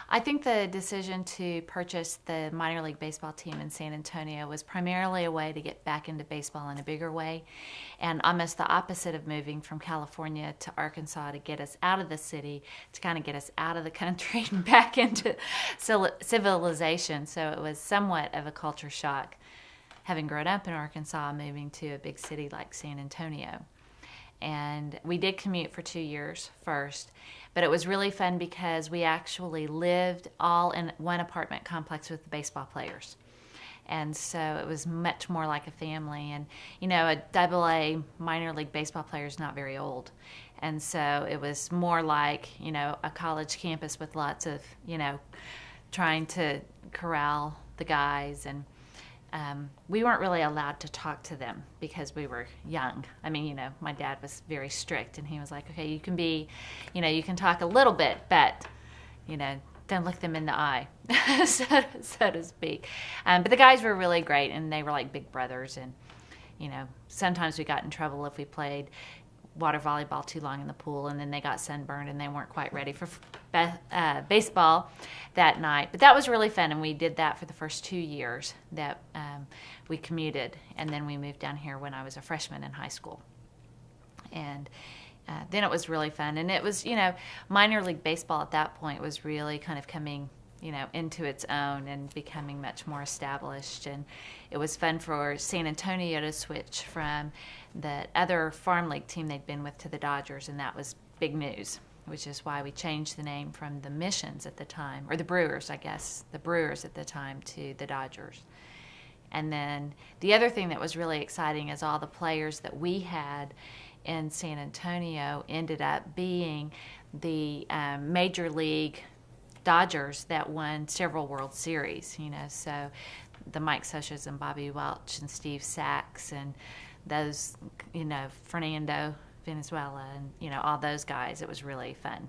I think the decision to purchase the minor league baseball team in San Antonio was primarily a way to get back into baseball in a bigger way, and almost the opposite of moving from California to Arkansas to get us out of the city, to kind of get us out of the country and back into civilization. So it was somewhat of a culture shock having grown up in Arkansas, moving to a big city like San Antonio. And we did commute for 2 years first, but it was really fun because we actually lived all in one apartment complex with the baseball players. And so it was much more like a family. And, a AA minor league baseball player is not very old. And so it was more like, a college campus with lots of, trying to corral the guys. And we weren't really allowed to talk to them because we were young. I mean, my dad was very strict, and he was like, okay, you can be, you can talk a little bit, but, don't look them in the eye, so to speak. But the guys were really great, and they were like big brothers. And, sometimes we got in trouble if we played water volleyball too long in the pool, and then they got sunburned and they weren't quite ready for baseball that night. But that was really fun, and we did that for the first 2 years that we commuted, and then we moved down here when I was a freshman in high school. And then it was really fun, and it was, minor league baseball at that point was really kind of coming into its own and becoming much more established. And it was fun for San Antonio to switch from the other farm league team they'd been with to the Dodgers, and that was big news, which is why we changed the name from the Missions at the time, or the Brewers, I guess, the Brewers at the time, to the Dodgers. And then the other thing that was really exciting is all the players that we had in San Antonio ended up being the Major League Dodgers that won several World Series, so the Mike Sochas and Bobby Welch and Steve Sachs and those, Fernando Venezuela and, all those guys. It was really fun.